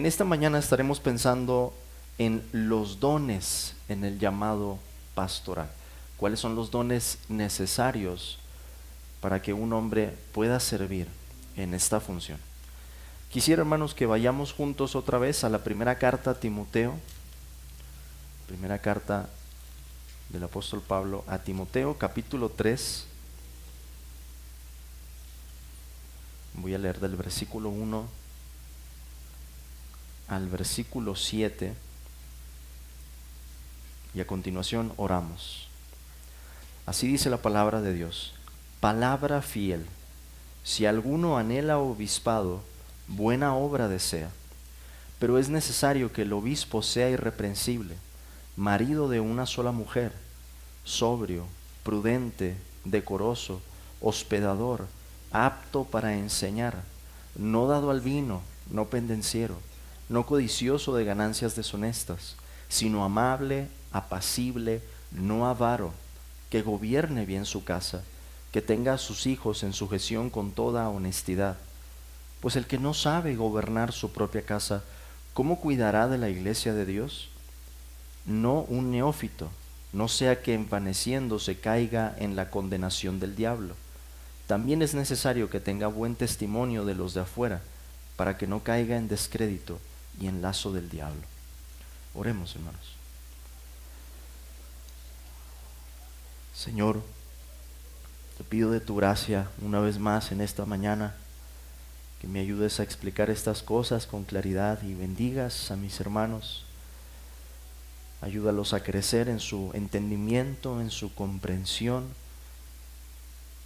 En esta mañana estaremos pensando en los dones en el llamado pastoral. ¿Cuáles son los dones necesarios para que un hombre pueda servir en esta función? Quisiera, hermanos, que vayamos juntos otra vez a la primera carta a Timoteo, primera carta del apóstol Pablo a Timoteo, capítulo 3. Voy a leer del versículo 1 al versículo 7 y a continuación oramos. Así dice la palabra de Dios: palabra fiel, si alguno anhela obispado, buena obra desea, pero es necesario que el obispo sea irreprensible, marido de una sola mujer, sobrio, prudente, decoroso, hospedador, apto para enseñar, no dado al vino, no pendenciero, no codicioso de ganancias deshonestas, sino amable, apacible, no avaro, que gobierne bien su casa, que tenga a sus hijos en sujeción con toda honestidad. Pues el que no sabe gobernar su propia casa, ¿cómo cuidará de la iglesia de Dios? No un neófito, no sea que envaneciéndose caiga en la condenación del diablo. También es necesario que tenga buen testimonio de los de afuera, para que no caiga en descrédito y en lazo del diablo. Oremos, hermanos. Señor, te pido de tu gracia una vez más en esta mañana, que me ayudes a explicar estas cosas con claridad y bendigas a mis hermanos. Ayúdalos a crecer en su entendimiento, en su comprensión.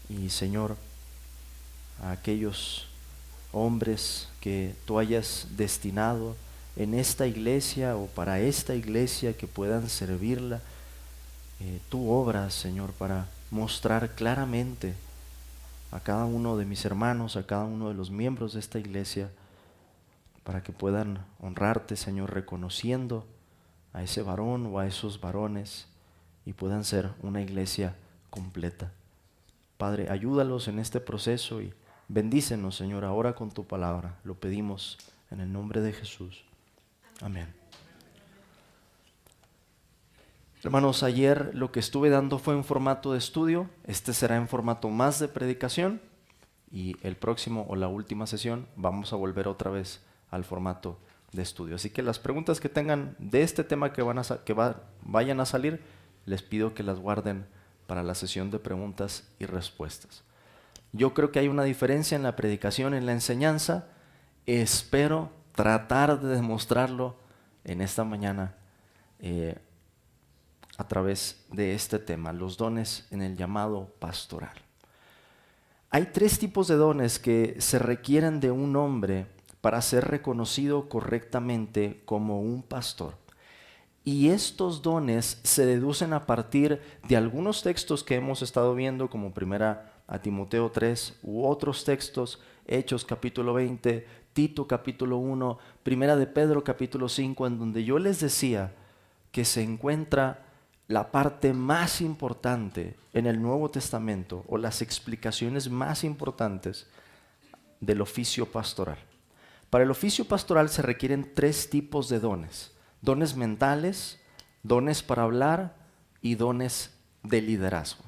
Y Señor, a aquellos hombres que tú hayas destinado en esta iglesia o para esta iglesia que puedan servirla, tú obras, Señor, para mostrar claramente a cada uno de mis hermanos, a cada uno de los miembros de esta iglesia, para que puedan honrarte, Señor, reconociendo a ese varón o a esos varones y puedan ser una iglesia completa. Padre, ayúdalos en este proceso y bendícenos, Señor, ahora con tu palabra. Lo pedimos en el nombre de Jesús. Amén. Hermanos, ayer lo que estuve dando fue en formato de estudio. Este será en formato más de predicación. Y el próximo o la última sesión vamos a volver otra vez al formato de estudio. Así que las preguntas que tengan de este tema vayan a salir, les pido que las guarden para la sesión de preguntas y respuestas. Yo creo que hay una diferencia en la predicación, en la enseñanza. Espero tratar de demostrarlo en esta mañana a través de este tema, los dones en el llamado pastoral. Hay 3 tipos de dones que se requieren de un hombre para ser reconocido correctamente como un pastor. Y estos dones se deducen a partir de algunos textos que hemos estado viendo, como primera a Timoteo 3 u otros textos, Hechos capítulo 20, Tito capítulo 1, primera de Pedro capítulo 5, en donde yo les decía que se encuentra la parte más importante en el Nuevo Testamento, o las explicaciones más importantes del oficio pastoral. Para el oficio pastoral se requieren 3 tipos de dones: dones mentales, dones para hablar y dones de liderazgo.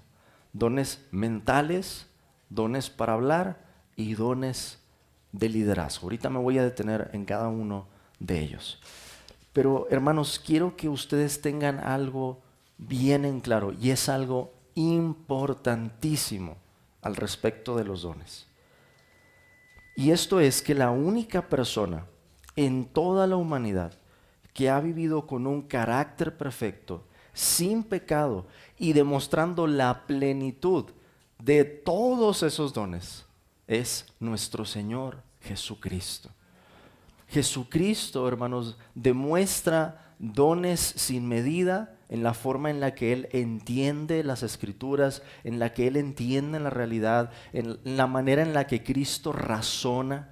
Dones mentales, dones para hablar y dones de liderazgo. Ahorita me voy a detener en cada uno de ellos. Pero hermanos, quiero que ustedes tengan algo bien en claro, y es algo importantísimo al respecto de los dones. Y esto es que la única persona en toda la humanidad que ha vivido con un carácter perfecto, sin pecado y demostrando la plenitud de todos esos dones, es nuestro Señor Jesucristo. Jesucristo, hermanos, demuestra dones sin medida en la forma en la que Él entiende las Escrituras, en la que Él entiende la realidad, en la manera en la que Cristo razona,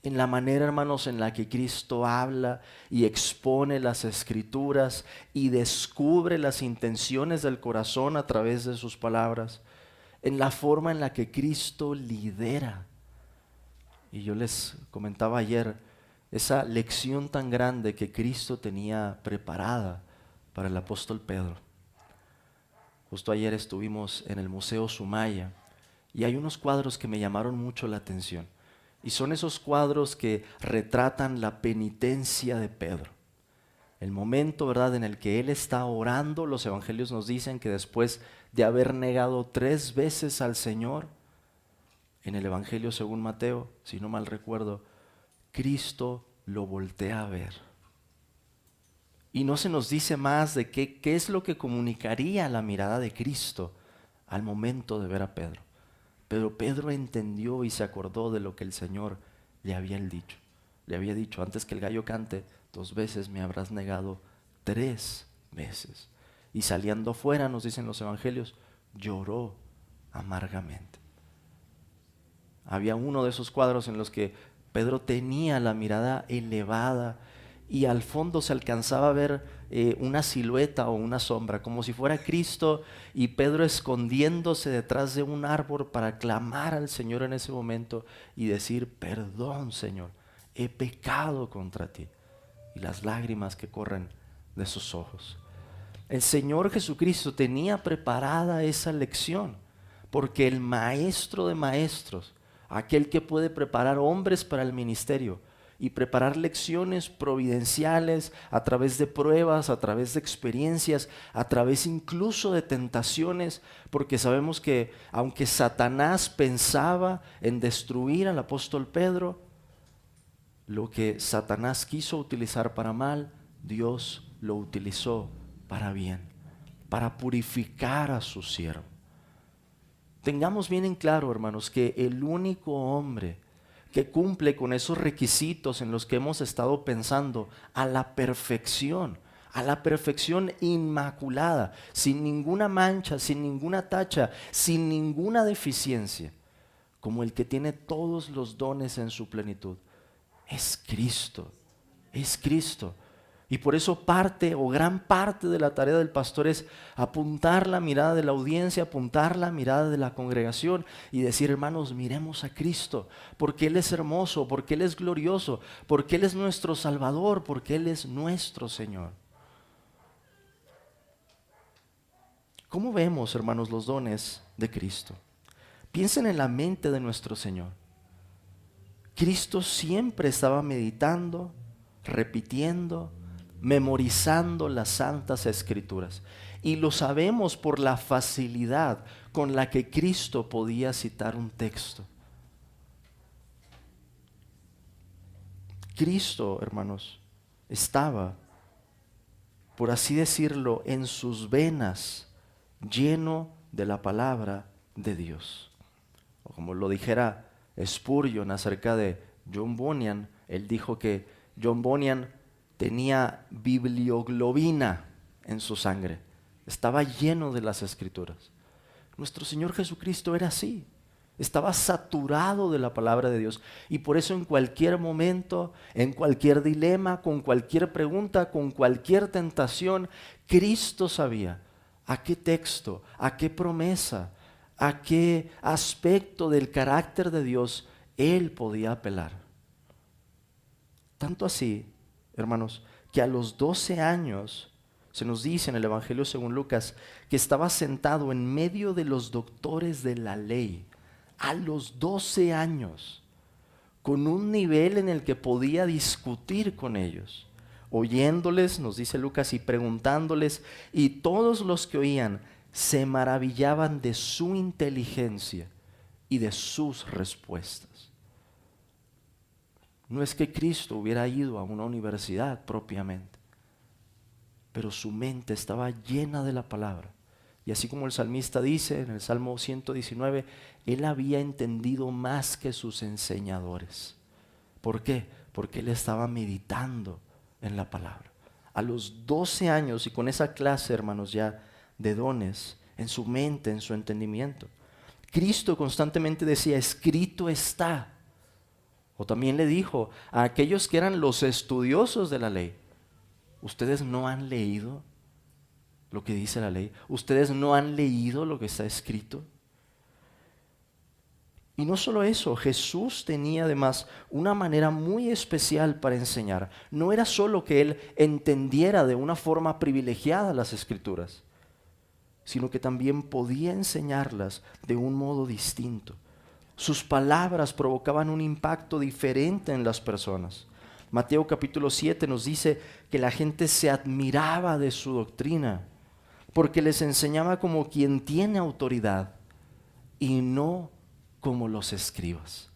en la manera, hermanos, en la que Cristo habla y expone las Escrituras y descubre las intenciones del corazón a través de sus palabras, en la forma en la que Cristo lidera. Y yo les comentaba ayer esa lección tan grande que Cristo tenía preparada para el apóstol Pedro. Justo ayer estuvimos en el Museo Sumaya y hay unos cuadros que me llamaron mucho la atención. Y son esos cuadros que retratan la penitencia de Pedro. El momento, ¿verdad?, en el que él está orando. Los evangelios nos dicen que después de haber negado 3 veces al Señor, en el evangelio según Mateo, si no mal recuerdo, Cristo lo voltea a ver. Y no se nos dice más de qué es lo que comunicaría la mirada de Cristo al momento de ver a Pedro. Pero Pedro entendió y se acordó de lo que el Señor le había dicho. Le había dicho: antes que el gallo cante, 2 veces me habrás negado 3 veces. Y saliendo fuera, nos dicen los evangelios, lloró amargamente. Había uno de esos cuadros en los que Pedro tenía la mirada elevada y al fondo se alcanzaba a ver una silueta o una sombra, como si fuera Cristo y Pedro escondiéndose detrás de un árbol para clamar al Señor en ese momento y decir: perdón, Señor, he pecado contra ti. Y las lágrimas que corren de sus ojos. El Señor Jesucristo tenía preparada esa lección, porque el Maestro de maestros, aquel que puede preparar hombres para el ministerio y preparar lecciones providenciales a través de pruebas, a través de experiencias, a través incluso de tentaciones, porque sabemos que aunque Satanás pensaba en destruir al apóstol Pedro, lo que Satanás quiso utilizar para mal, Dios lo utilizó para bien, para purificar a su siervo. Tengamos bien en claro, hermanos, que el único hombre que cumple con esos requisitos en los que hemos estado pensando a la perfección inmaculada, sin ninguna mancha, sin ninguna tacha, sin ninguna deficiencia, como el que tiene todos los dones en su plenitud, es Cristo, es Cristo. Y por eso parte o gran parte de la tarea del pastor es apuntar la mirada de la audiencia, apuntar la mirada de la congregación y decir: hermanos, miremos a Cristo, porque Él es hermoso, porque Él es glorioso, porque Él es nuestro Salvador, porque Él es nuestro Señor. ¿Cómo vemos, hermanos, los dones de Cristo? Piensen en la mente de nuestro Señor. Cristo siempre estaba meditando, repitiendo, memorizando las santas escrituras. Y lo sabemos por la facilidad con la que Cristo podía citar un texto. Cristo, hermanos, estaba, por así decirlo, en sus venas, lleno de la palabra de Dios. O como lo dijera Spurgeon acerca de John Bunyan, él dijo que John Bunyan tenía biblioglobina en su sangre, estaba lleno de las escrituras. Nuestro Señor Jesucristo era así, estaba saturado de la palabra de Dios y por eso en cualquier momento, en cualquier dilema, con cualquier pregunta, con cualquier tentación, Cristo sabía a qué texto, a qué promesa, a qué aspecto del carácter de Dios Él podía apelar. Tanto así, hermanos, que a los 12 años, se nos dice en el Evangelio según Lucas, que estaba sentado en medio de los doctores de la ley, a los 12 años, con un nivel en el que podía discutir con ellos, oyéndoles, nos dice Lucas, y preguntándoles, y todos los que oían se maravillaban de su inteligencia y de sus respuestas. No es que Cristo hubiera ido a una universidad propiamente, pero su mente estaba llena de la palabra. Y así como el salmista dice en el Salmo 119, él había entendido más que sus enseñadores. ¿Por qué? Porque él estaba meditando en la palabra. A los 12 años y con esa clase, hermanos, ya de dones en su mente, en su entendimiento, Cristo constantemente decía: escrito está. O también le dijo a aquellos que eran los estudiosos de la ley: ¿ustedes no han leído lo que dice la ley? ¿Ustedes no han leído lo que está escrito? Y no solo eso, Jesús tenía además una manera muy especial para enseñar. No era solo que Él entendiera de una forma privilegiada las Escrituras, sino que también podía enseñarlas de un modo distinto. Sus palabras provocaban un impacto diferente en las personas. Mateo capítulo 7 nos dice que la gente se admiraba de su doctrina, porque les enseñaba como quien tiene autoridad y no como los escribas.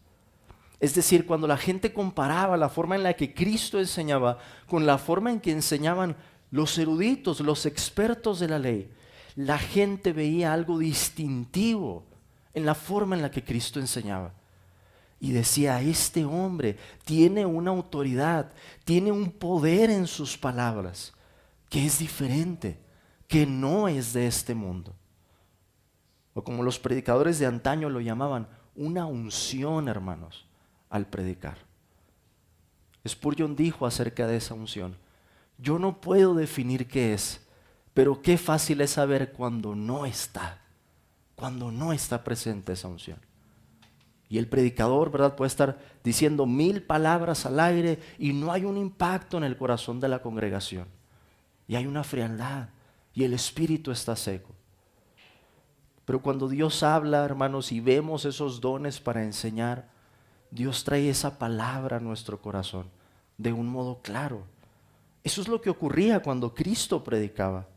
Es decir, cuando la gente comparaba la forma en la que Cristo enseñaba con la forma en que enseñaban los eruditos, los expertos de la ley, la gente veía algo distintivo en la forma en la que Cristo enseñaba. Y decía, este hombre tiene una autoridad, tiene un poder en sus palabras que es diferente, que no es de este mundo. O como los predicadores de antaño lo llamaban, una unción, hermanos, al predicar. Spurgeon dijo acerca de esa unción, yo no puedo definir qué es, pero qué fácil es saber cuando no está presente esa unción. Y el predicador, ¿verdad?, puede estar diciendo 1000 palabras al aire y no hay un impacto en el corazón de la congregación. Y hay una frialdad y el espíritu está seco. Pero cuando Dios habla, hermanos, y vemos esos dones para enseñar, Dios trae esa palabra a nuestro corazón de un modo claro. Eso es lo que ocurría cuando Cristo predicaba.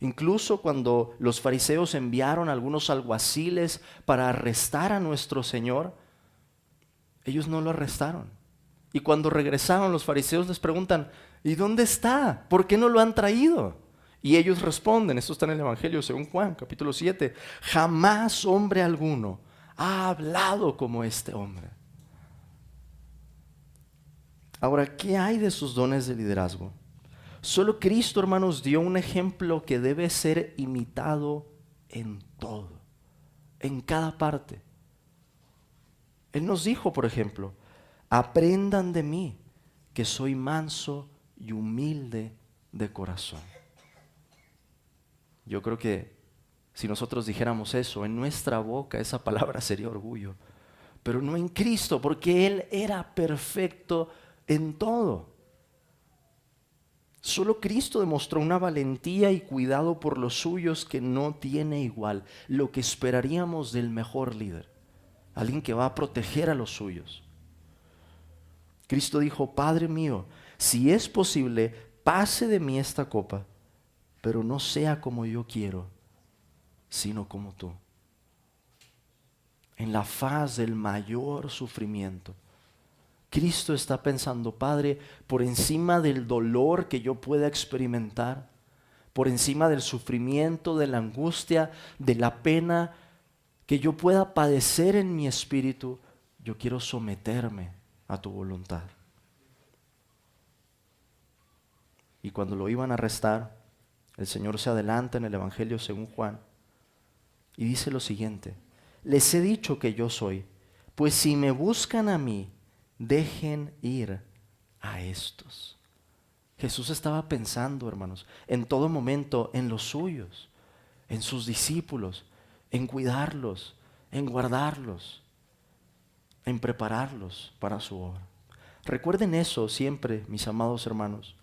Incluso cuando los fariseos enviaron a algunos alguaciles para arrestar a nuestro Señor, ellos no lo arrestaron. Y cuando regresaron, los fariseos les preguntan, ¿y dónde está? ¿Por qué no lo han traído? Y ellos responden, esto está en el Evangelio según Juan, capítulo 7, jamás hombre alguno ha hablado como este hombre. Ahora, ¿qué hay de sus dones de liderazgo? Solo Cristo, hermanos, dio un ejemplo que debe ser imitado en todo, en cada parte. Él nos dijo, por ejemplo, aprendan de mí, que soy manso y humilde de corazón. Yo creo que si nosotros dijéramos eso, en nuestra boca esa palabra sería orgullo, pero no en Cristo, porque Él era perfecto en todo. Solo Cristo demostró una valentía y cuidado por los suyos que no tiene igual, lo que esperaríamos del mejor líder, alguien que va a proteger a los suyos. Cristo dijo, Padre mío, si es posible, pase de mí esta copa, pero no sea como yo quiero, sino como tú. En la faz del mayor sufrimiento, Cristo está pensando, Padre, por encima del dolor que yo pueda experimentar, por encima del sufrimiento, de la angustia, de la pena que yo pueda padecer en mi espíritu, yo quiero someterme a tu voluntad. Y cuando lo iban a arrestar, el Señor se adelanta en el Evangelio según Juan y dice lo siguiente, les he dicho que yo soy, pues si me buscan a mí, dejen ir a estos. Jesús estaba pensando, hermanos, en todo momento en los suyos, en sus discípulos, en cuidarlos, en guardarlos, en prepararlos para su obra. Recuerden eso siempre, mis amados hermanos.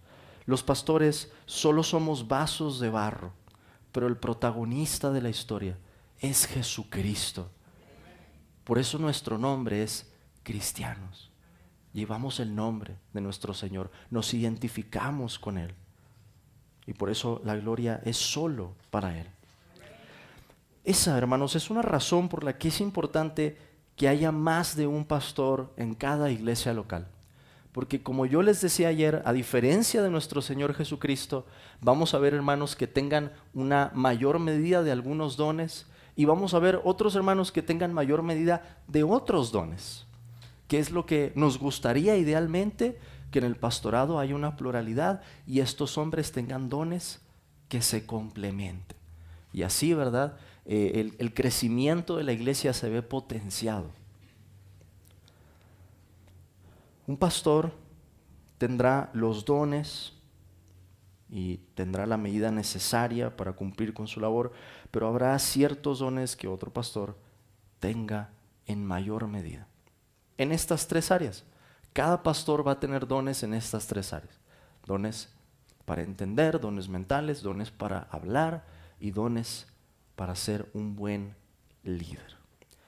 Los pastores solo somos vasos de barro, pero el protagonista de la historia es Jesucristo. Por eso nuestro nombre es cristianos. Llevamos el nombre de nuestro Señor, nos identificamos con Él. Y por eso la gloria es solo para Él. Esa, hermanos, es una razón por la que es importante que haya más de un pastor en cada iglesia local. Porque como yo les decía ayer, a diferencia de nuestro Señor Jesucristo, vamos a ver hermanos que tengan una mayor medida de algunos dones y vamos a ver otros hermanos que tengan mayor medida de otros dones. ¿Qué es lo que nos gustaría idealmente? Que en el pastorado haya una pluralidad y estos hombres tengan dones que se complementen. Y así, ¿verdad? El crecimiento de la iglesia se ve potenciado. Un pastor tendrá los dones y tendrá la medida necesaria para cumplir con su labor, pero habrá ciertos dones que otro pastor tenga en mayor medida. En estas tres áreas. Cada pastor va a tener dones en estas tres áreas. Dones para entender, dones mentales, dones para hablar y dones para ser un buen líder.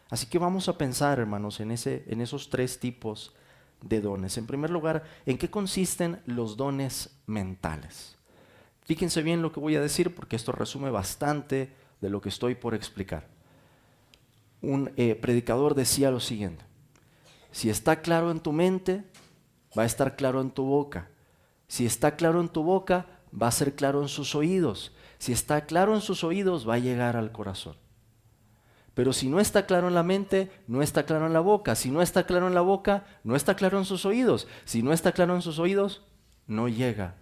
Así que vamos a pensar, hermanos, en esos tres tipos de dones. En primer lugar, ¿en qué consisten los dones mentales? Fíjense bien lo que voy a decir porque esto resume bastante de lo que estoy por explicar. Un predicador decía lo siguiente: si está claro en tu mente, va a estar claro en tu boca. Si está claro en tu boca, va a ser claro en sus oídos. Si está claro en sus oídos, va a llegar al corazón. Pero si no está claro en la mente, no está claro en la boca. Si no está claro en la boca, no está claro en sus oídos. Si no está claro en sus oídos, no llega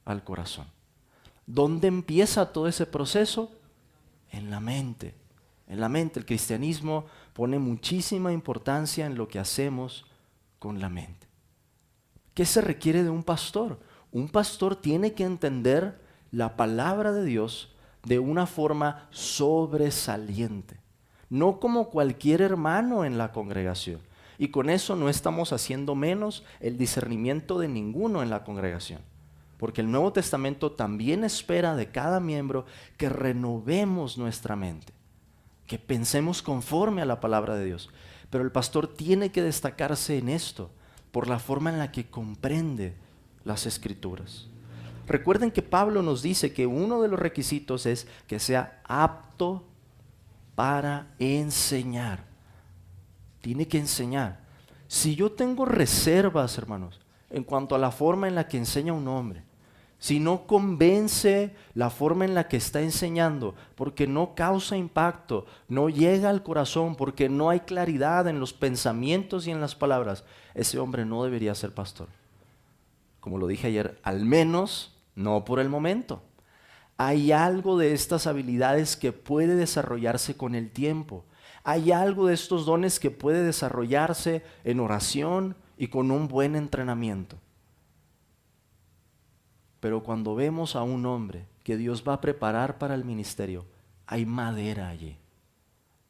al corazón. ¿Dónde empieza todo ese proceso? En la mente. En la mente. El cristianismo pone muchísima importancia en lo que hacemos con la mente. ¿Qué se requiere de un pastor? Un pastor tiene que entender la palabra de Dios de una forma sobresaliente. No como cualquier hermano en la congregación. Y con eso no estamos haciendo menos el discernimiento de ninguno en la congregación. Porque el Nuevo Testamento también espera de cada miembro que renovemos nuestra mente, que pensemos conforme a la palabra de Dios. Pero el pastor tiene que destacarse en esto, por la forma en la que comprende las Escrituras. Recuerden que Pablo nos dice que uno de los requisitos es que sea apto para enseñar. Tiene que enseñar. Si yo tengo reservas, hermanos, en cuanto a la forma en la que enseña un hombre, si no convence la forma en la que está enseñando, porque no causa impacto, no llega al corazón, porque no hay claridad en los pensamientos y en las palabras, ese hombre no debería ser pastor. Como lo dije ayer, al menos no por el momento. Hay algo de estas habilidades que puede desarrollarse con el tiempo. Hay algo de estos dones que puede desarrollarse en oración y con un buen entrenamiento. Pero cuando vemos a un hombre que Dios va a preparar para el ministerio, hay madera allí.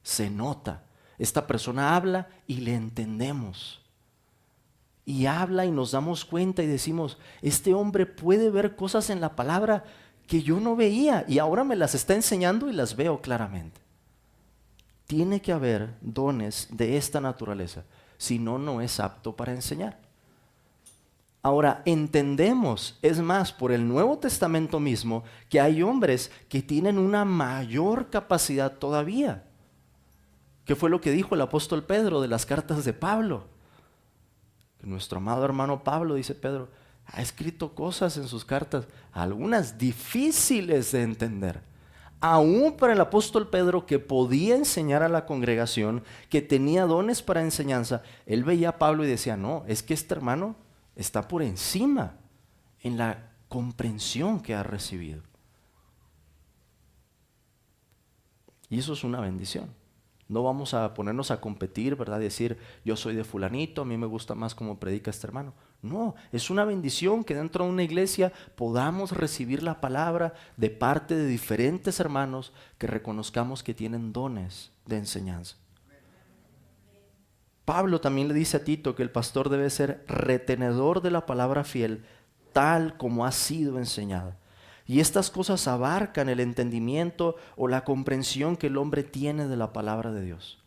Se nota. Esta persona habla y le entendemos. Y habla y nos damos cuenta y decimos, este hombre puede ver cosas en la palabra que yo no veía y ahora me las está enseñando y las veo claramente. Tiene que haber dones de esta naturaleza, si no, no es apto para enseñar. Ahora, entendemos, es más, por el Nuevo Testamento mismo, que hay hombres que tienen una mayor capacidad todavía. ¿Qué fue lo que dijo el apóstol Pedro de las cartas de Pablo? Nuestro amado hermano Pablo, dice Pedro, ha escrito cosas en sus cartas, algunas difíciles de entender. Aún para el apóstol Pedro, que podía enseñar a la congregación, que tenía dones para enseñanza, él veía a Pablo y decía, no, es que este hermano está por encima en la comprensión que ha recibido. Y eso es una bendición. No vamos a ponernos a competir, ¿verdad? Decir, yo soy de fulanito, a mí me gusta más cómo predica este hermano. No, es una bendición que dentro de una iglesia podamos recibir la palabra de parte de diferentes hermanos que reconozcamos que tienen dones de enseñanza. Pablo también le dice a Tito que el pastor debe ser retenedor de la palabra fiel, tal como ha sido enseñada. Y estas cosas abarcan el entendimiento o la comprensión que el hombre tiene de la palabra de Dios.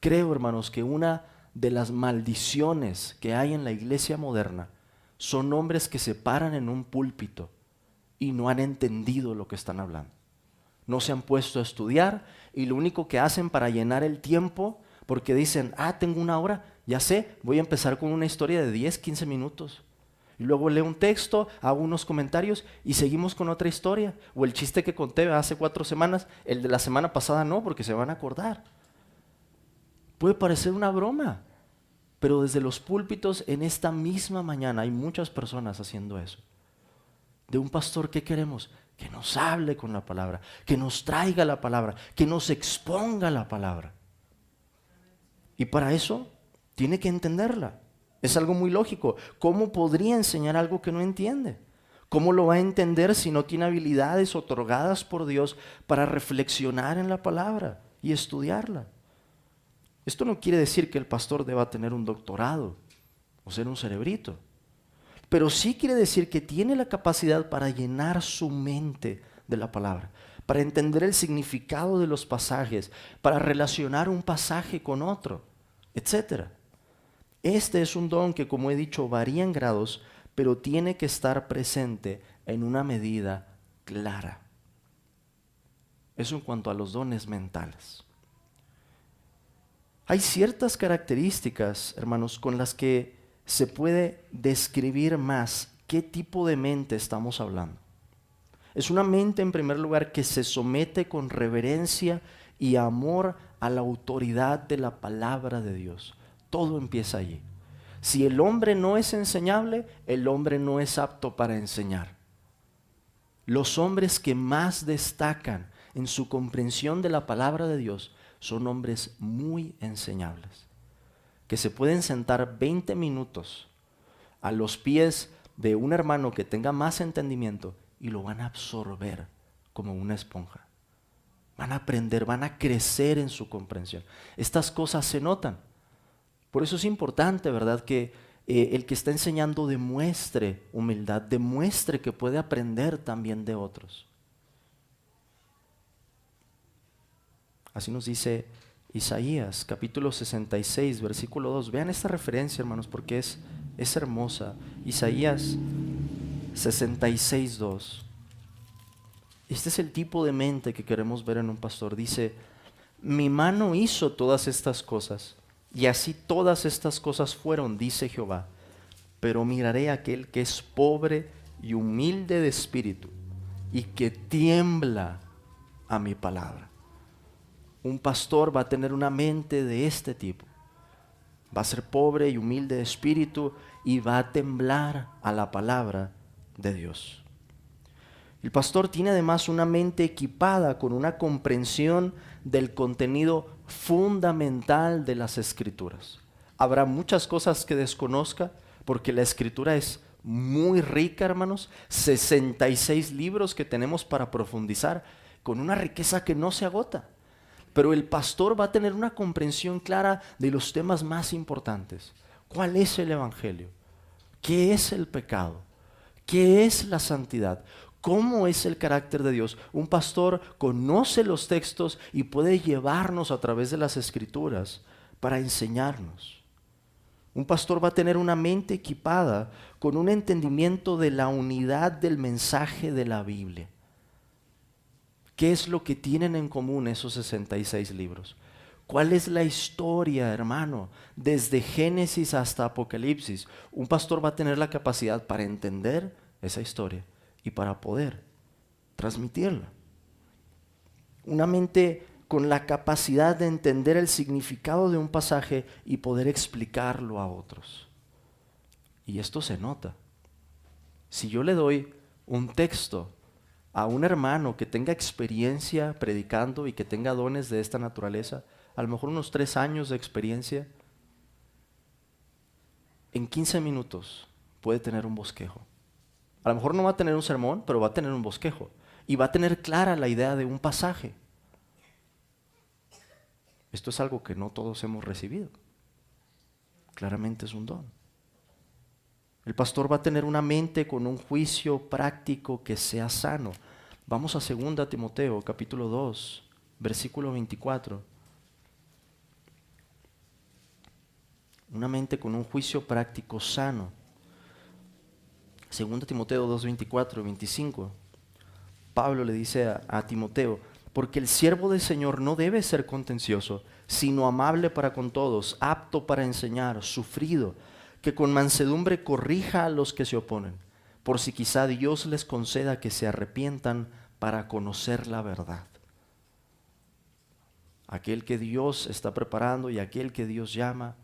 Creo, hermanos, que una de las maldiciones que hay en la iglesia moderna son hombres que se paran en un púlpito y no han entendido lo que están hablando. No se han puesto a estudiar y lo único que hacen para llenar el tiempo, porque dicen, tengo una hora, ya sé, voy a empezar con una historia de 10, 15 minutos. Y luego leo un texto, hago unos comentarios y seguimos con otra historia. O el chiste que conté hace 4 semanas, el de la semana pasada no, porque se van a acordar. Puede parecer una broma, pero desde los púlpitos en esta misma mañana hay muchas personas haciendo eso. De un pastor, ¿qué queremos? Que nos hable con la palabra, que nos traiga la palabra, que nos exponga la palabra. Y para eso tiene que entenderla. Es algo muy lógico. ¿Cómo podría enseñar algo que no entiende? ¿Cómo lo va a entender si no tiene habilidades otorgadas por Dios para reflexionar en la palabra y estudiarla? Esto no quiere decir que el pastor deba tener un doctorado o ser un cerebrito, pero sí quiere decir que tiene la capacidad para llenar su mente de la palabra, para entender el significado de los pasajes, para relacionar un pasaje con otro, etcétera. Este es un don que, como he dicho, varía en grados, pero tiene que estar presente en una medida clara. Eso en cuanto a los dones mentales. Hay ciertas características, hermanos, con las que se puede describir más qué tipo de mente estamos hablando. Es una mente, en primer lugar, que se somete con reverencia y amor a la autoridad de la palabra de Dios. Todo empieza allí. Si el hombre no es enseñable, el hombre no es apto para enseñar. Los hombres que más destacan en su comprensión de la palabra de Dios son hombres muy enseñables, que se pueden sentar 20 minutos a los pies de un hermano que tenga más entendimiento y lo van a absorber como una esponja. Van a aprender, van a crecer en su comprensión. Estas cosas se notan. Por eso es importante, ¿verdad?, que el que está enseñando demuestre humildad, demuestre que puede aprender también de otros. Así nos dice Isaías, capítulo 66, versículo 2. Vean esta referencia, hermanos, porque es hermosa. Isaías 66, 2. Este es el tipo de mente que queremos ver en un pastor. Dice, mi mano hizo todas estas cosas, y así todas estas cosas fueron, dice Jehová. Pero miraré a aquel que es pobre y humilde de espíritu, y que tiembla a mi palabra. Un pastor va a tener una mente de este tipo. Va a ser pobre y humilde de espíritu y va a temblar a la palabra de Dios. El pastor tiene además una mente equipada con una comprensión del contenido fundamental de las Escrituras. Habrá muchas cosas que desconozca porque la Escritura es muy rica, hermanos. 66 libros que tenemos para profundizar con una riqueza que no se agota. Pero el pastor va a tener una comprensión clara de los temas más importantes. ¿Cuál es el Evangelio? ¿Qué es el pecado? ¿Qué es la santidad? ¿Cómo es el carácter de Dios? Un pastor conoce los textos y puede llevarnos a través de las Escrituras para enseñarnos. Un pastor va a tener una mente equipada con un entendimiento de la unidad del mensaje de la Biblia. ¿Qué es lo que tienen en común esos 66 libros? ¿Cuál es la historia, hermano? Desde Génesis hasta Apocalipsis. Un pastor va a tener la capacidad para entender esa historia y para poder transmitirla. Una mente con la capacidad de entender el significado de un pasaje y poder explicarlo a otros. Y esto se nota. Si yo le doy un texto a un hermano que tenga experiencia predicando y que tenga dones de esta naturaleza, a lo mejor unos 3 años de experiencia, en 15 minutos puede tener un bosquejo. A lo mejor no va a tener un sermón, pero va a tener un bosquejo. Y va a tener clara la idea de un pasaje. Esto es algo que no todos hemos recibido. Claramente es un don. El pastor va a tener una mente con un juicio práctico que sea sano. Vamos a 2 Timoteo, capítulo 2, versículo 24. Una mente con un juicio práctico sano. 2 Timoteo 2, 24, 25. Pablo le dice a Timoteo, porque el siervo del Señor no debe ser contencioso, sino amable para con todos, apto para enseñar, sufrido, que con mansedumbre corrija a los que se oponen, por si quizá Dios les conceda que se arrepientan para conocer la verdad. Aquel que Dios está preparando y aquel que Dios llama,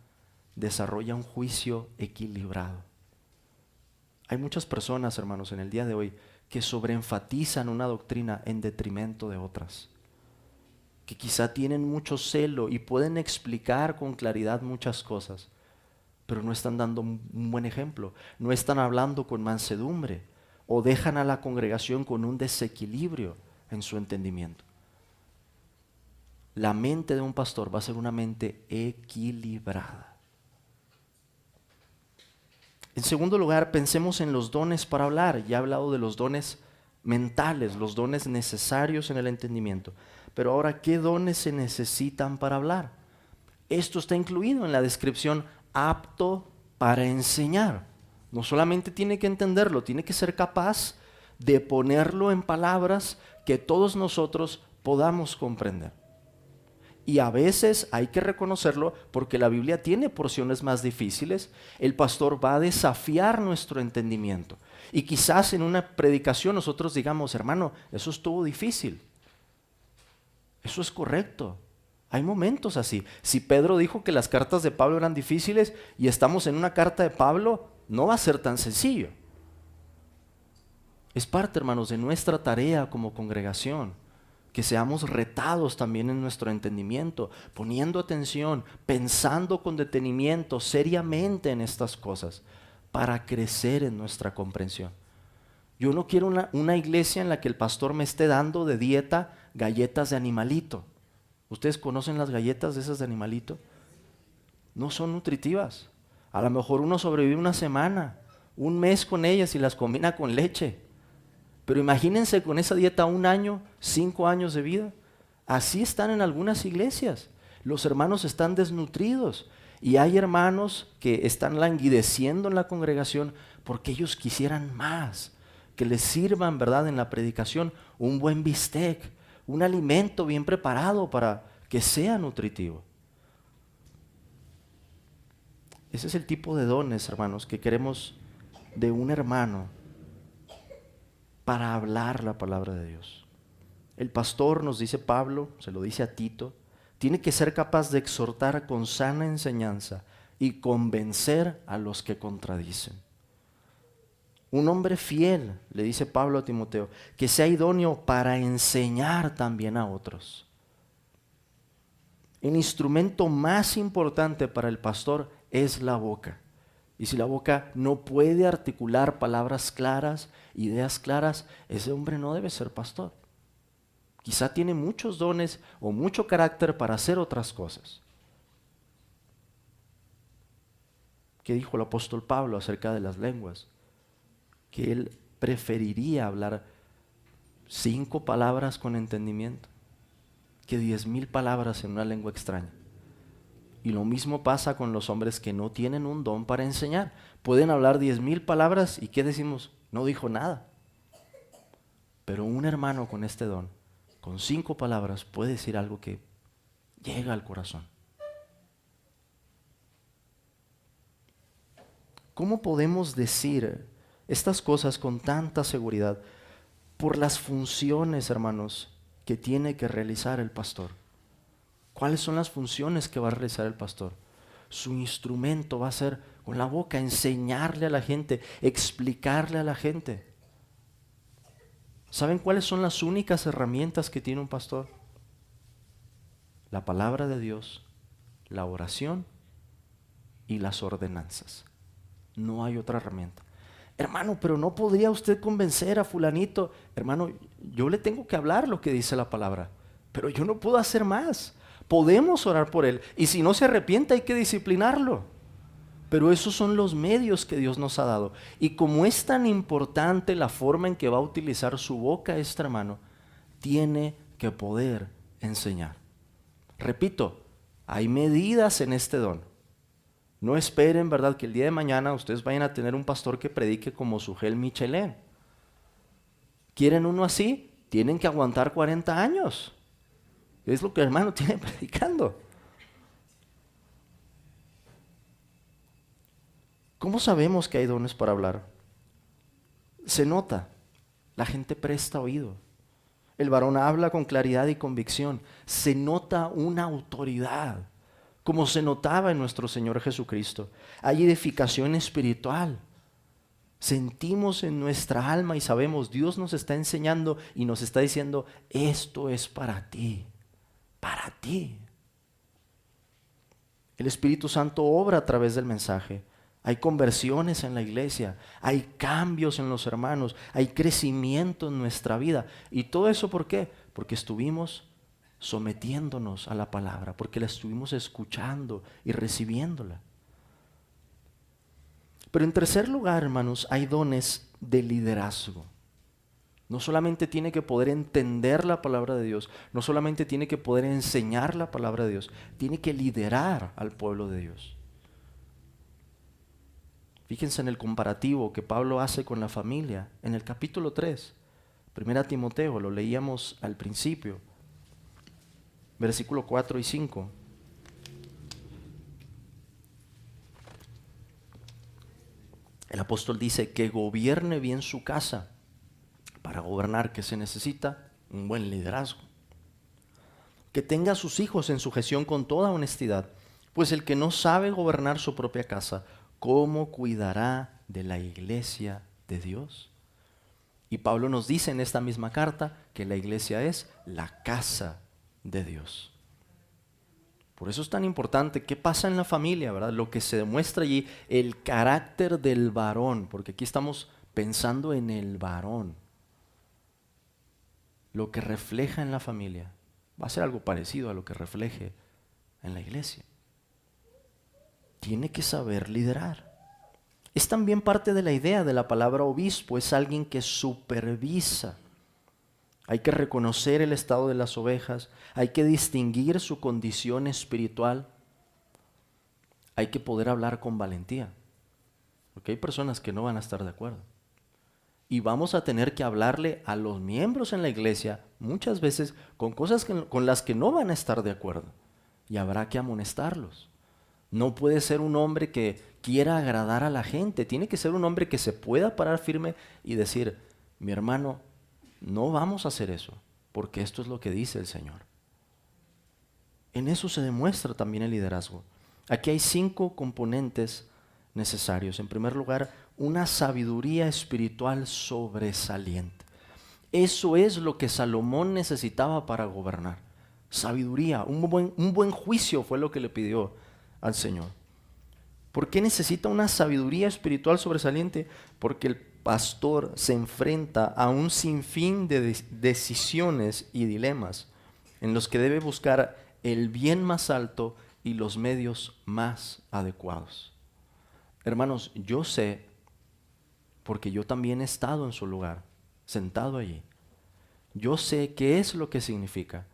desarrolla un juicio equilibrado. Hay muchas personas, hermanos, en el día de hoy que sobreenfatizan una doctrina en detrimento de otras, que quizá tienen mucho celo y pueden explicar con claridad muchas cosas, pero no están dando un buen ejemplo, no están hablando con mansedumbre o dejan a la congregación con un desequilibrio en su entendimiento. la mente de un pastor va a ser una mente equilibrada. En segundo lugar, pensemos en los dones para hablar. Ya he hablado de los dones mentales, los dones necesarios en el entendimiento. Pero ahora, ¿qué dones se necesitan para hablar? Esto está incluido en la descripción apto para enseñar. No solamente tiene que entenderlo, tiene que ser capaz de ponerlo en palabras que todos nosotros podamos comprender. Y a veces hay que reconocerlo porque la Biblia tiene porciones más difíciles. El pastor va a desafiar nuestro entendimiento. Y quizás en una predicación nosotros digamos, hermano, eso estuvo difícil. Eso es correcto. Hay momentos así. Si Pedro dijo que las cartas de Pablo eran difíciles y estamos en una carta de Pablo, no va a ser tan sencillo. Es parte, hermanos, de nuestra tarea como congregación, que seamos retados también en nuestro entendimiento, poniendo atención, pensando con detenimiento, seriamente en estas cosas, para crecer en nuestra comprensión. Yo no quiero una iglesia en la que el pastor me esté dando de dieta galletas de animalito. ¿Ustedes conocen las galletas de esas de animalito? No son nutritivas. A lo mejor uno sobrevive una semana, un mes con ellas y las combina con leche. Pero imagínense con esa dieta 1 año, 5 años de vida. Así están en algunas iglesias. Los hermanos están desnutridos. Y hay hermanos que están languideciendo en la congregación porque ellos quisieran más. Que les sirvan, ¿verdad?, en la predicación un buen bistec, un alimento bien preparado para que sea nutritivo. Ese es el tipo de dones, hermanos, que queremos de un hermano para hablar la palabra de Dios. El pastor, nos dice Pablo, se lo dice a Tito, tiene que ser capaz de exhortar con sana enseñanza y convencer a los que contradicen. Un hombre fiel, le dice Pablo a Timoteo, que sea idóneo para enseñar también a otros. El instrumento más importante para el pastor es la boca. Y si la boca no puede articular palabras claras, ideas claras, ese hombre no debe ser pastor. Quizá tiene muchos dones o mucho carácter para hacer otras cosas. ¿Qué dijo el apóstol Pablo acerca de las lenguas? Que él preferiría hablar 5 palabras con entendimiento que 10,000 palabras en una lengua extraña. Y lo mismo pasa con los hombres que no tienen un don para enseñar. Pueden hablar 10,000 palabras y ¿qué decimos? No dijo nada. Pero un hermano con este don, con 5 palabras, puede decir algo que llega al corazón. ¿Cómo podemos decir estas cosas con tanta seguridad? Por las funciones, hermanos, que tiene que realizar el pastor. ¿Cuáles son las funciones que va a realizar el pastor? Su instrumento va a ser con la boca, enseñarle a la gente, explicarle a la gente. ¿Saben cuáles son las únicas herramientas que tiene un pastor? La palabra de Dios, la oración y las ordenanzas. No hay otra herramienta. Hermano, pero no podría usted convencer a fulanito. Hermano, yo le tengo que hablar lo que dice la palabra, pero yo no puedo hacer más. Podemos orar por él y si no se arrepiente hay que disciplinarlo. Pero esos son los medios que Dios nos ha dado. Y como es tan importante la forma en que va a utilizar su boca este hermano, tiene que poder enseñar. Repito, hay medidas en este don. No esperen, ¿verdad?, que el día de mañana ustedes vayan a tener un pastor que predique como Sugel Michelén. ¿Quieren uno así? Tienen que aguantar 40 años. Es lo que el hermano tiene predicando. ¿Cómo sabemos que hay dones para hablar? Se nota. La gente presta oído. El varón habla con claridad y convicción. Se nota una autoridad, como se notaba en nuestro Señor Jesucristo. Hay edificación espiritual. Sentimos en nuestra alma y sabemos, Dios nos está enseñando y nos está diciendo, esto es para ti. Para ti. El Espíritu Santo obra a través del mensaje. Hay conversiones en la iglesia, hay cambios en los hermanos, hay crecimiento en nuestra vida. ¿Y todo eso por qué? Porque estuvimos sometiéndonos a la palabra, porque la estuvimos escuchando y recibiéndola. Pero en tercer lugar, hermanos, hay dones de liderazgo. No solamente tiene que poder entender la palabra de Dios, no solamente tiene que poder enseñar la palabra de Dios, tiene que liderar al pueblo de Dios. Fíjense en el comparativo que Pablo hace con la familia en el capítulo 3, 1 Timoteo, lo leíamos al principio, versículo 4 y 5. El apóstol dice que gobierne bien su casa. Para gobernar, ¿qué se necesita? Un buen liderazgo. Que tenga a sus hijos en sujeción con toda honestidad, pues el que no sabe gobernar su propia casa, ¿cómo cuidará de la iglesia de Dios? Y Pablo nos dice en esta misma carta que la iglesia es la casa de Dios. Por eso es tan importante qué pasa en la familia, ¿verdad? Lo que se demuestra allí, el carácter del varón, porque aquí estamos pensando en el varón. Lo que refleja en la familia va a ser algo parecido a lo que refleje en la iglesia. Tiene que saber liderar. Es también parte de la idea de la palabra obispo, es alguien que supervisa. Hay que reconocer el estado de las ovejas, hay que distinguir su condición espiritual, hay que poder hablar con valentía, porque hay personas que no van a estar de acuerdo. Y vamos a tener que hablarle a los miembros en la iglesia muchas veces con cosas con las que no van a estar de acuerdo, y habrá que amonestarlos. No puede ser un hombre que quiera agradar a la gente, tiene que ser un hombre que se pueda parar firme y decir, mi hermano, no vamos a hacer eso, porque esto es lo que dice el Señor. En eso se demuestra también el liderazgo. Aquí hay 5 componentes necesarios. En primer lugar, una sabiduría espiritual sobresaliente. Eso es lo que Salomón necesitaba para gobernar. Sabiduría, un buen juicio fue lo que le pidió al Señor. ¿Por qué necesita una sabiduría espiritual sobresaliente? Porque el pastor se enfrenta a un sinfín de decisiones y dilemas en los que debe buscar el bien más alto y los medios más adecuados. Hermanos, yo sé, porque yo también he estado en su lugar, sentado allí. Yo sé qué es lo que significa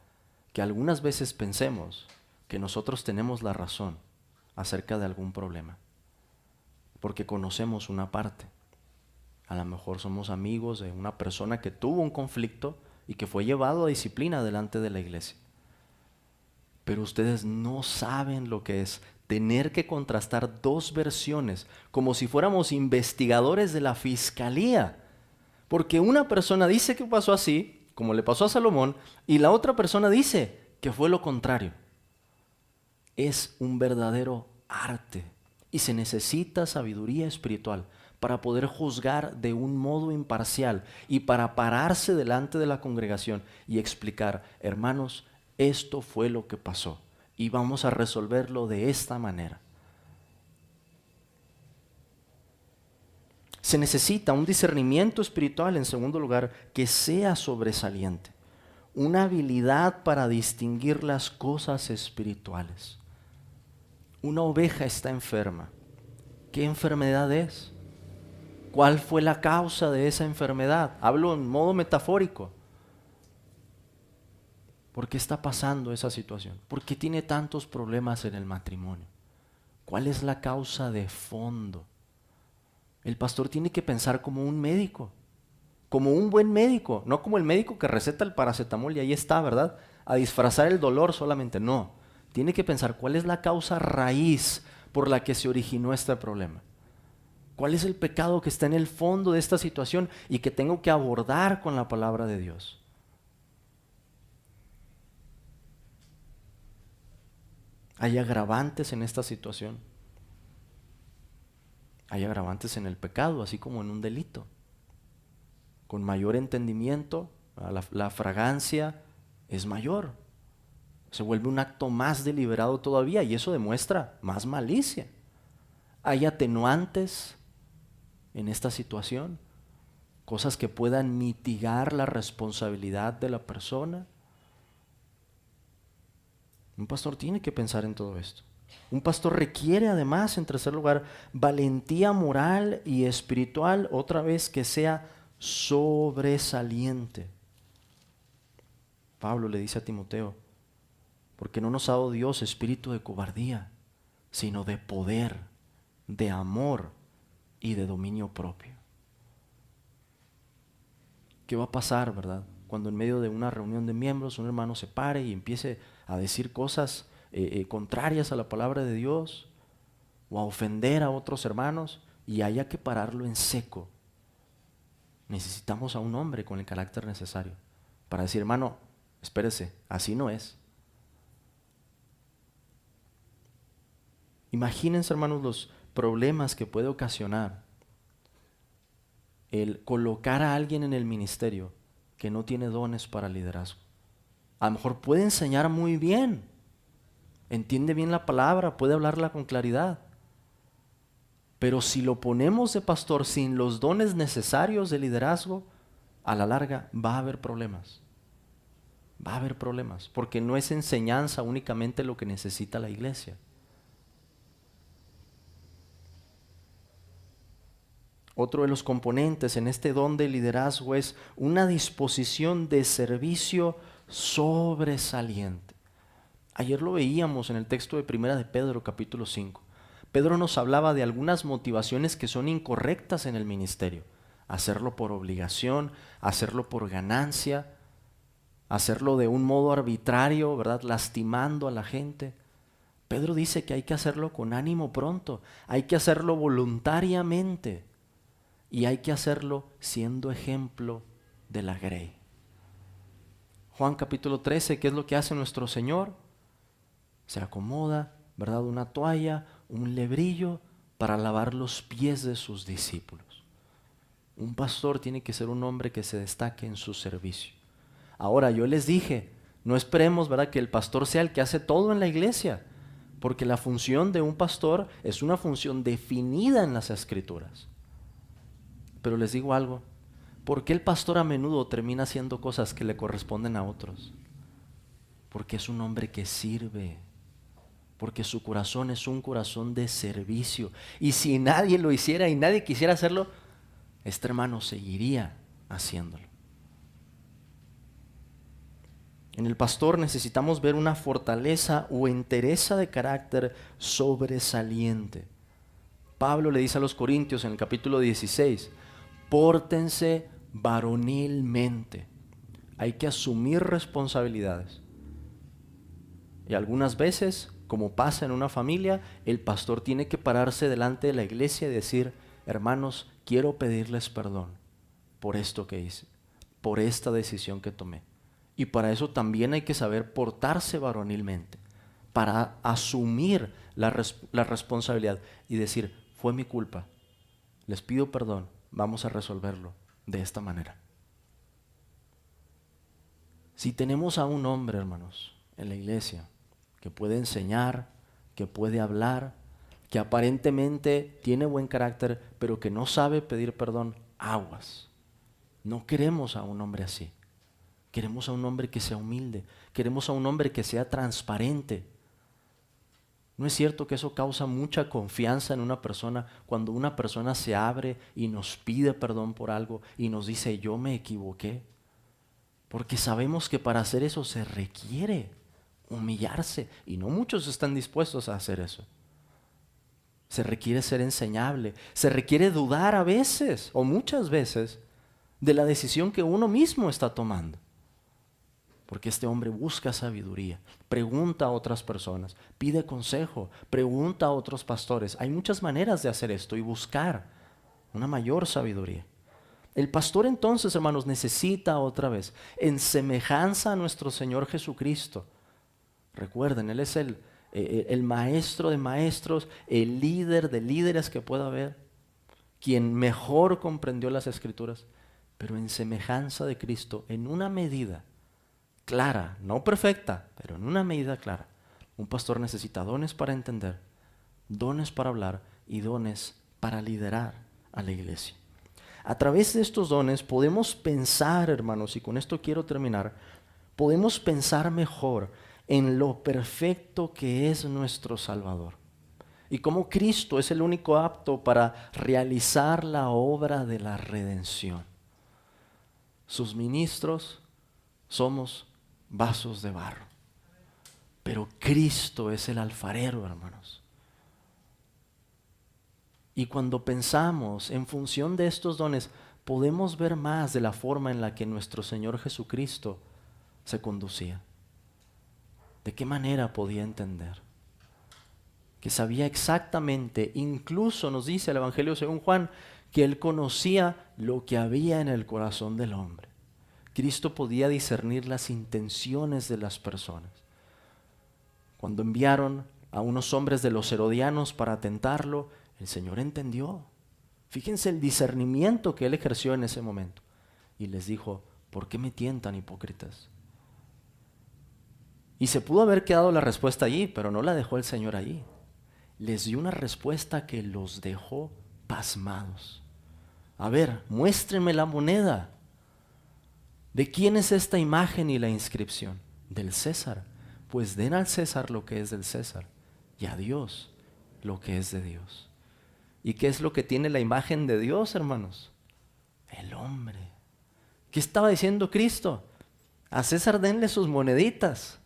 que algunas veces pensemos que nosotros tenemos la razón acerca de algún problema, porque conocemos una parte. A lo mejor somos amigos de una persona que tuvo un conflicto y que fue llevado a disciplina delante de la iglesia. Pero ustedes no saben lo que es tener que contrastar 2 versiones, como si fuéramos investigadores de la fiscalía. Porque una persona dice que pasó así, como le pasó a Salomón, y la otra persona dice que fue lo contrario. Es un verdadero arte y se necesita sabiduría espiritual para poder juzgar de un modo imparcial y para pararse delante de la congregación y explicar, hermanos, esto fue lo que pasó y vamos a resolverlo de esta manera. Se necesita un discernimiento espiritual, en segundo lugar, que sea sobresaliente, una habilidad para distinguir las cosas espirituales. Una oveja está enferma. ¿Qué enfermedad es? ¿Cuál fue la causa de esa enfermedad? Hablo en modo metafórico. ¿Por qué está pasando esa situación? ¿Por qué tiene tantos problemas en el matrimonio? ¿Cuál es la causa de fondo? El pastor tiene que pensar como un médico, como un buen médico, no como el médico que receta el paracetamol y ahí está, ¿verdad? A disfrazar el dolor solamente, no. Tiene que pensar cuál es la causa raíz por la que se originó este problema. ¿Cuál es el pecado que está en el fondo de esta situación y que tengo que abordar con la palabra de Dios? ¿Hay agravantes en esta situación? Hay agravantes en el pecado, así como en un delito. Con mayor entendimiento, la fragancia es mayor. Se vuelve un acto más deliberado todavía y eso demuestra más malicia. Hay atenuantes en esta situación, cosas que puedan mitigar la responsabilidad de la persona. Un pastor tiene que pensar en todo esto. Un pastor requiere además, en tercer lugar, valentía moral y espiritual, otra vez que sea sobresaliente. Pablo le dice a Timoteo, porque no nos ha dado Dios espíritu de cobardía, sino de poder, de amor y de dominio propio. ¿Qué va a pasar, verdad? Cuando en medio de una reunión de miembros un hermano se pare y empiece a decir cosas contrarias a la palabra de Dios o a ofender a otros hermanos y haya que pararlo en seco. Necesitamos a un hombre con el carácter necesario para decir, hermano, espérese, así no es. Imagínense, hermanos, los problemas que puede ocasionar el colocar a alguien en el ministerio que no tiene dones para liderazgo. A lo mejor puede enseñar muy bien, entiende bien la palabra, puede hablarla con claridad. Pero si lo ponemos de pastor sin los dones necesarios de liderazgo, a la larga va a haber problemas. Va a haber problemas, porque no es enseñanza únicamente lo que necesita la iglesia. Otro de los componentes en este don de liderazgo es una disposición de servicio sobresaliente. Ayer lo veíamos en el texto de Primera de Pedro, capítulo 5. Pedro nos hablaba de algunas motivaciones que son incorrectas en el ministerio. Hacerlo por obligación, hacerlo por ganancia, hacerlo de un modo arbitrario, ¿verdad? Lastimando a la gente. Pedro dice que hay que hacerlo con ánimo pronto, hay que hacerlo voluntariamente. Y hay que hacerlo siendo ejemplo de la grey. Juan capítulo 13, ¿qué es lo que hace nuestro Señor? Se acomoda, ¿verdad? Una toalla, un lebrillo para lavar los pies de sus discípulos. Un pastor tiene que ser un hombre que se destaque en su servicio. Ahora, yo les dije, no esperemos, ¿verdad?, que el pastor sea el que hace todo en la iglesia, porque la función de un pastor es una función definida en las Escrituras. Pero les digo algo, ¿por qué el pastor a menudo termina haciendo cosas que le corresponden a otros? Porque es un hombre que sirve, porque su corazón es un corazón de servicio. Y si nadie lo hiciera y nadie quisiera hacerlo, este hermano seguiría haciéndolo. En el pastor necesitamos ver una fortaleza o entereza de carácter sobresaliente. Pablo le dice a los Corintios en el capítulo 16, pórtense varonilmente. Hay que asumir responsabilidades. Y algunas veces, como pasa en una familia, el pastor tiene que pararse delante de la iglesia y decir, hermanos, quiero pedirles perdón por esto que hice, por esta decisión que tomé. Y para eso también hay que saber portarse varonilmente, para asumir la responsabilidad y decir, fue mi culpa, les pido perdón. Vamos a resolverlo de esta manera. Si tenemos a un hombre, hermanos, en la iglesia, que puede enseñar, que puede hablar, que aparentemente tiene buen carácter, pero que no sabe pedir perdón, aguas. No queremos a un hombre así. Queremos a un hombre que sea humilde. Queremos a un hombre que sea transparente. ¿No es cierto que eso causa mucha confianza en una persona cuando una persona se abre y nos pide perdón por algo y nos dice yo me equivoqué? Porque sabemos que para hacer eso se requiere humillarse y no muchos están dispuestos a hacer eso. Se requiere ser enseñable, se requiere dudar a veces o muchas veces de la decisión que uno mismo está tomando. Porque este hombre busca sabiduría, pregunta a otras personas, pide consejo, pregunta a otros pastores. Hay muchas maneras de hacer esto y buscar una mayor sabiduría. El pastor entonces, hermanos, necesita otra vez, en semejanza a nuestro Señor Jesucristo. Recuerden, Él es el maestro de maestros, el líder de líderes que pueda haber, quien mejor comprendió las Escrituras, pero en semejanza de Cristo, en una medida clara, no perfecta, pero en una medida clara. Un pastor necesita dones para entender, dones para hablar y dones para liderar a la iglesia. A través de estos dones podemos pensar, hermanos, y con esto quiero terminar, podemos pensar mejor en lo perfecto que es nuestro Salvador y cómo Cristo es el único apto para realizar la obra de la redención. Sus ministros somos vasos de barro, pero Cristo es el alfarero, hermanos. Y cuando pensamos en función de estos dones, podemos ver más de la forma en la que nuestro Señor Jesucristo se conducía. ¿De qué manera podía entender? Que sabía exactamente, incluso nos dice el Evangelio según Juan, que Él conocía lo que había en el corazón del hombre. Cristo podía discernir las intenciones de las personas. Cuando enviaron a unos hombres de los herodianos para tentarlo, el Señor entendió. Fíjense el discernimiento que Él ejerció en ese momento. Y les dijo, ¿por qué me tientan, hipócritas? Y se pudo haber quedado la respuesta allí, pero no la dejó el Señor allí. Les dio una respuesta que los dejó pasmados. A ver, muéstrenme la moneda. ¿De quién es esta imagen y la inscripción? Del César. Pues den al César lo que es del César y a Dios lo que es de Dios. ¿Y qué es lo que tiene la imagen de Dios, hermanos? El hombre. ¿Qué estaba diciendo Cristo? A César denle sus moneditas,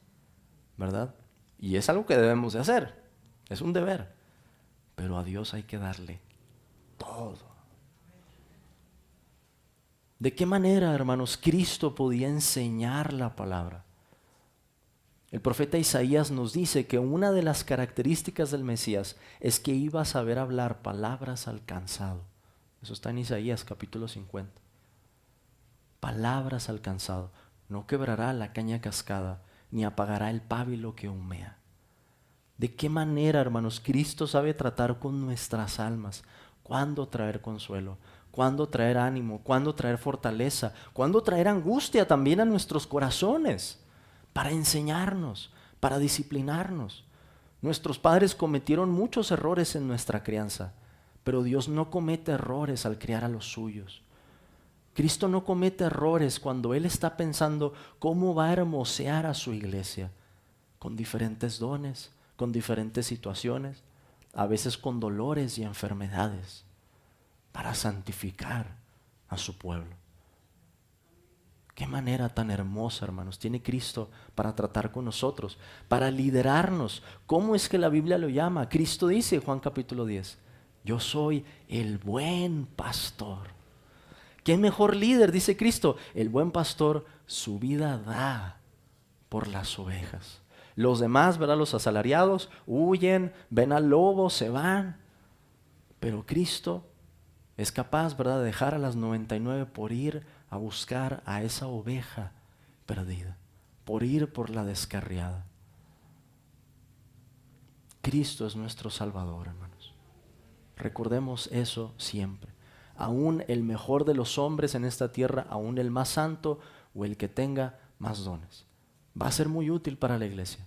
¿verdad? Y es algo que debemos de hacer, es un deber. Pero a Dios hay que darle todo. ¿De qué manera, hermanos, Cristo podía enseñar la palabra? El profeta Isaías nos dice que una de las características del Mesías es que iba a saber hablar palabras al cansado. Eso está en Isaías capítulo 50. Palabras al cansado. No quebrará la caña cascada, ni apagará el pábilo que humea. ¿De qué manera, hermanos, Cristo sabe tratar con nuestras almas? ¿Cuándo traer consuelo? ¿Cuándo traer ánimo? ¿Cuándo traer fortaleza? ¿Cuándo traer angustia también a nuestros corazones? Para enseñarnos, para disciplinarnos. Nuestros padres cometieron muchos errores en nuestra crianza, pero Dios no comete errores al criar a los suyos. Cristo no comete errores cuando Él está pensando cómo va a hermosear a su iglesia, con diferentes dones, con diferentes situaciones, a veces con dolores y enfermedades, para santificar a su pueblo. Qué manera tan hermosa, hermanos, tiene Cristo para tratar con nosotros, para liderarnos. ¿Cómo es que la Biblia lo llama? Cristo dice, Juan capítulo 10, yo soy el buen pastor. ¿Qué mejor líder? Dice Cristo, el buen pastor su vida da por las ovejas. Los demás, ¿verdad? Los asalariados huyen, ven al lobo, se van. Pero Cristo es capaz, ¿verdad?, de dejar a las 99 por ir a buscar a esa oveja perdida, por ir por la descarriada. Cristo es nuestro Salvador, hermanos. Recordemos eso siempre. Aún el mejor de los hombres en esta tierra, aún el más santo o el que tenga más dones, va a ser muy útil para la iglesia,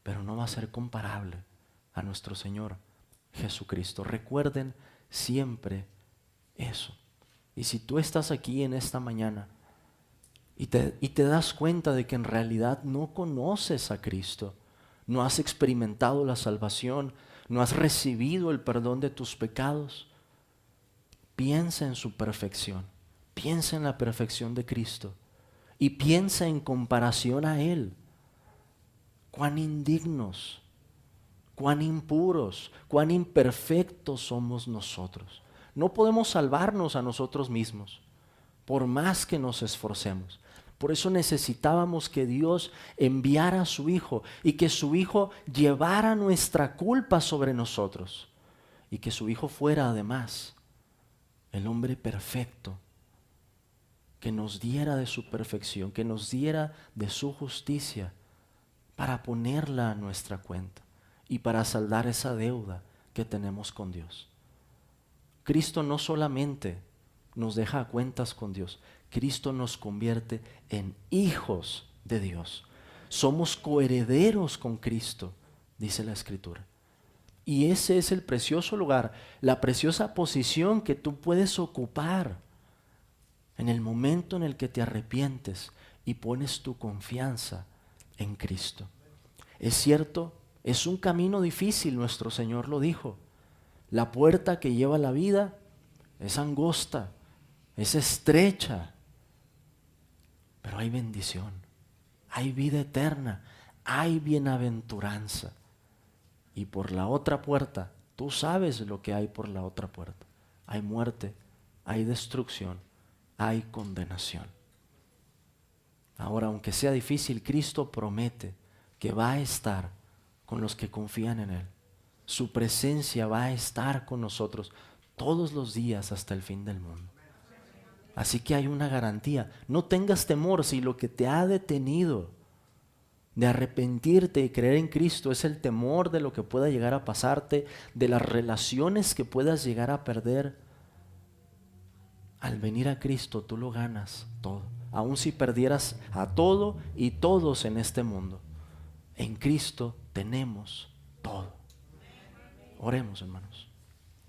pero no va a ser comparable a nuestro Señor Jesucristo. Recuerden siempre eso. Y si tú estás aquí en esta mañana y te das cuenta de que en realidad no conoces a Cristo, no has experimentado la salvación, no has recibido el perdón de tus pecados, piensa en su perfección, piensa en la perfección de Cristo y piensa en comparación a Él. Cuán indignos, cuán impuros, cuán imperfectos somos nosotros. No podemos salvarnos a nosotros mismos, por más que nos esforcemos. Por eso necesitábamos que Dios enviara a su Hijo y que su Hijo llevara nuestra culpa sobre nosotros y que su Hijo fuera además el hombre perfecto, que nos diera de su perfección, que nos diera de su justicia para ponerla a nuestra cuenta y para saldar esa deuda que tenemos con Dios. Cristo no solamente nos deja a cuentas con Dios, Cristo nos convierte en hijos de Dios. Somos coherederos con Cristo, dice la Escritura. Y ese es el precioso lugar, la preciosa posición que tú puedes ocupar en el momento en el que te arrepientes y pones tu confianza en Cristo. Es cierto, es un camino difícil, nuestro Señor lo dijo. La puerta que lleva a la vida es angosta, es estrecha, pero hay bendición, hay vida eterna, hay bienaventuranza. Y por la otra puerta, tú sabes lo que hay por la otra puerta. Hay muerte, hay destrucción, hay condenación. Ahora, aunque sea difícil, Cristo promete que va a estar con los que confían en Él. Su presencia va a estar con nosotros todos los días hasta el fin del mundo. Así que hay una garantía. No tengas temor si lo que te ha detenido de arrepentirte y creer en Cristo es el temor de lo que pueda llegar a pasarte, de las relaciones que puedas llegar a perder. Al venir a Cristo tú lo ganas todo. Aun si perdieras a todo y todos en este mundo, en Cristo tenemos todo. Oremos, hermanos.